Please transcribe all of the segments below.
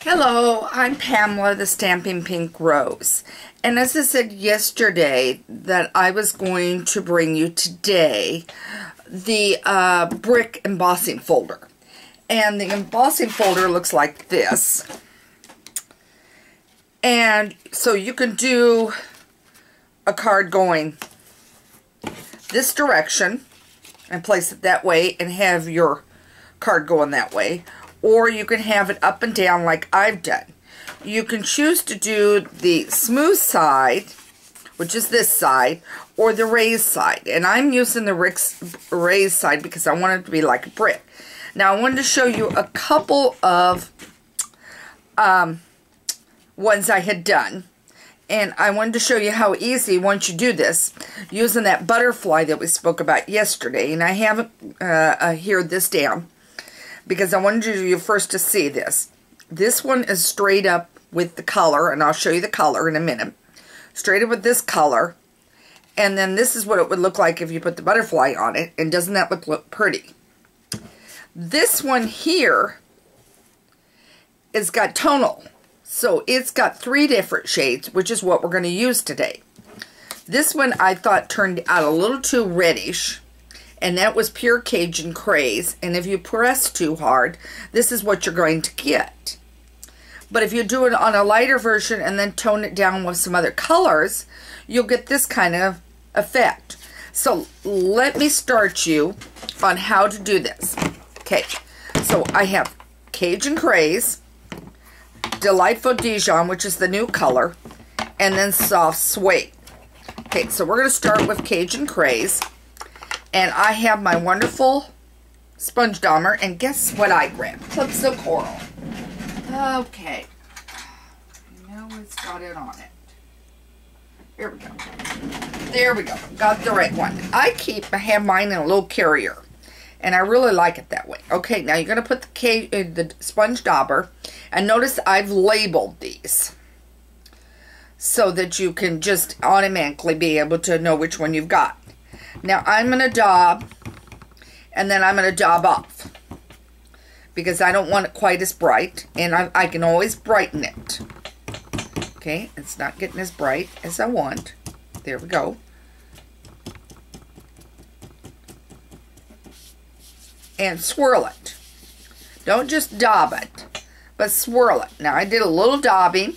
Hello, I'm Pamela, the Stamping Pink Rose. And as I said yesterday that I was going to bring you today the brick embossing folder. And the embossing folder looks like this. And so you can do a card going this direction and place it that way and have your card going that way. Or you can have it up and down like I've done. You can choose to do the smooth side, which is this side, or the raised side. And I'm using the raised side because I want it to be like a brick. Now I wanted to show you a couple of ones I had done. And I wanted to show you how easy, once you do this, using that butterfly that we spoke about yesterday. And I haven't adhered this down, because I wanted you first to see this. This one is straight up with the color, and I'll show you the color in a minute. Straight up with this color, and then this is what it would look like if you put the butterfly on it, and doesn't that look pretty? This one here is got tonal, so it's got 3 different shades, which is what we're going to use today. This one I thought turned out a little too reddish, and that was pure Cajun Craze. And if you press too hard, this is what you're going to get. But if you do it on a lighter version and then tone it down with some other colors, you'll get this kind of effect. So let me start you on how to do this. Okay, so I have Cajun Craze, Delightful Dijon, which is the new color, and then Soft Suede. Okay, so we're going to start with Cajun Craze. And I have my wonderful sponge dauber, and guess what I grabbed? Calypso Coral. Okay. Now it's got it on it. Here we go. There we go. Got the right one. I have mine in a little carrier, and I really like it that way. Okay, now you're going to put the sponge dauber, and notice I've labeled these so that you can just automatically be able to know which one you've got. Now I'm going to daub, and then I'm going to daub off, because I don't want it quite as bright, and I can always brighten it. Okay, it's not getting as bright as I want. There we go. And swirl it. Don't just daub it, but swirl it. Now I did a little daubing,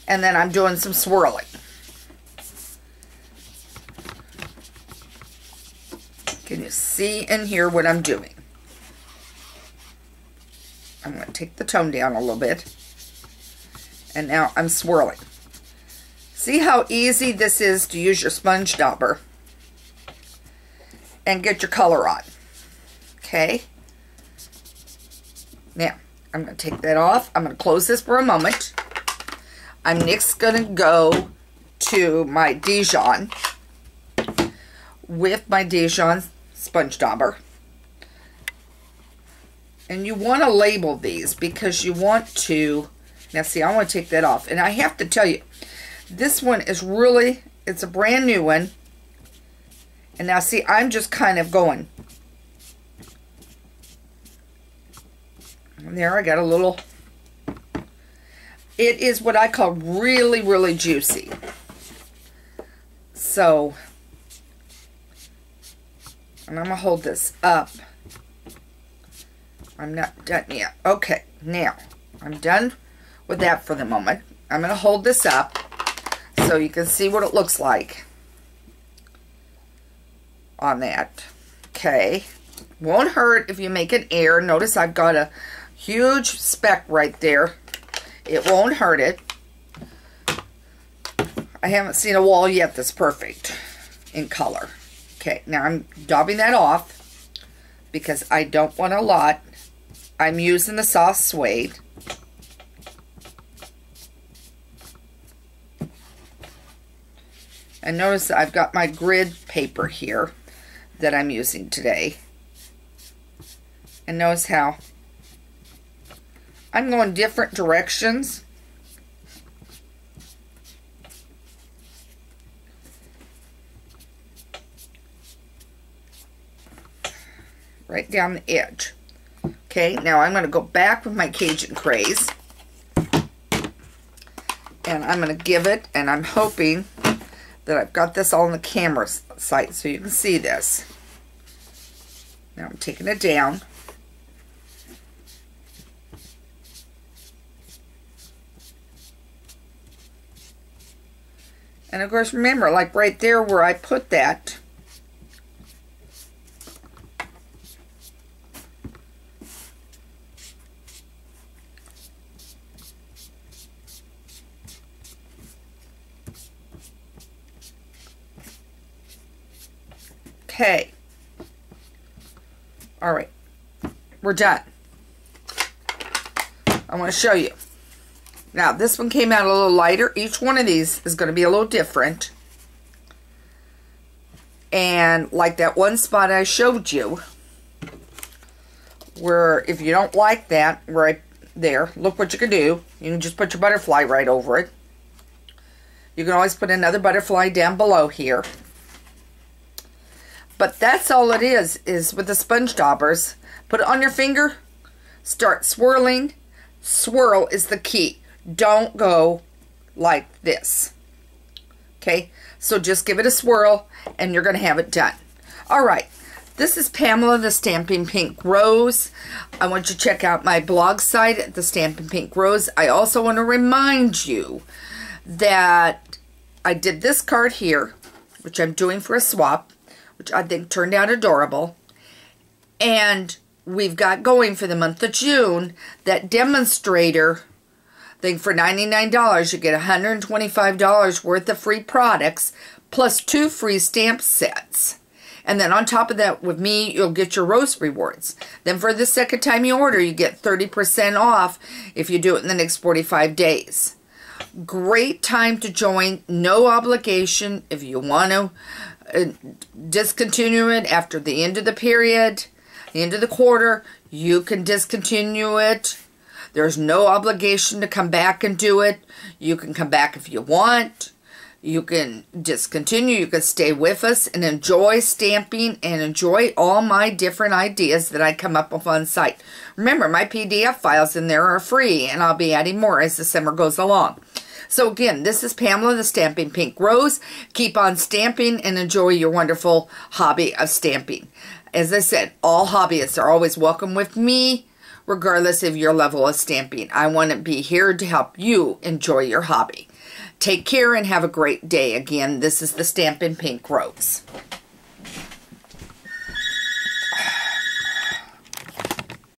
and then I'm doing some swirling. Can you see and hear what I'm doing? I'm going to take the tone down a little bit. And now I'm swirling. See how easy this is to use your sponge dauber and get your color on. Okay? Now, I'm going to take that off. I'm going to close this for a moment. I'm next going to go to my Dijon with my Dijon sponge dauber. And you want to label these because you want to, now see, I want to take that off. And I have to tell you, this one is really, it's a brand new one. And now see, I'm just kind of going. And there I got a little, it is what I call really, really juicy. So, and I'm going to hold this up. I'm not done yet. Okay, now, I'm done with that for the moment. I'm going to hold this up so you can see what it looks like on that. Okay, won't hurt if you make an error. Notice I've got a huge speck right there. It won't hurt it. I haven't seen a wall yet that's perfect in color. Okay, now I'm daubing that off because I don't want a lot. I'm using the soft suede. And notice I've got my grid paper here that I'm using today. And notice how I'm going different directions. right down the edge. Okay, now I'm going to go back with my Cajun Craze. And I'm going to give it, and I'm hoping that I've got this all in the camera sight so you can see this. Now I'm taking it down. And of course, remember, like right there where I put that, okay. All right. We're done. I want to show you. Now, this one came out a little lighter. Each one of these is going to be a little different. And like that one spot I showed you, where if you don't like that, right there, look what you can do. You can just put your butterfly right over it. You can always put another butterfly down below here. But that's all it is with the sponge daubers. Put it on your finger, start swirling. Swirl is the key. Don't go like this. Okay, so just give it a swirl and you're going to have it done. All right, this is Pamela the Stampin' Pink Rose. I want you to check out my blog site at the Stampin' Pink Rose. I also want to remind you that I did this card here, which I'm doing for a swap, which I think turned out adorable. And we've got going for the month of June that demonstrator thing for $99. You get $125 worth of free products plus 2 free stamp sets. And then on top of that, with me, you'll get your Rose rewards. Then for the second time you order, you get 30% off if you do it in the next 45 days. Great time to join. No obligation. If you want to discontinue it after the end of the period, the end of the quarter, you can discontinue it. There's no obligation to come back and do it. You can come back if you want. You can discontinue. You can stay with us and enjoy stamping and enjoy all my different ideas that I come up with on site. Remember, my PDF files in there are free, and I'll be adding more as the summer goes along. So again, this is Pamela the Stampin' Pink Rose. Keep on stamping and enjoy your wonderful hobby of stamping. As I said, all hobbyists are always welcome with me, regardless of your level of stamping. I want to be here to help you enjoy your hobby. Take care and have a great day. Again, this is the Stampin' Pink Rose.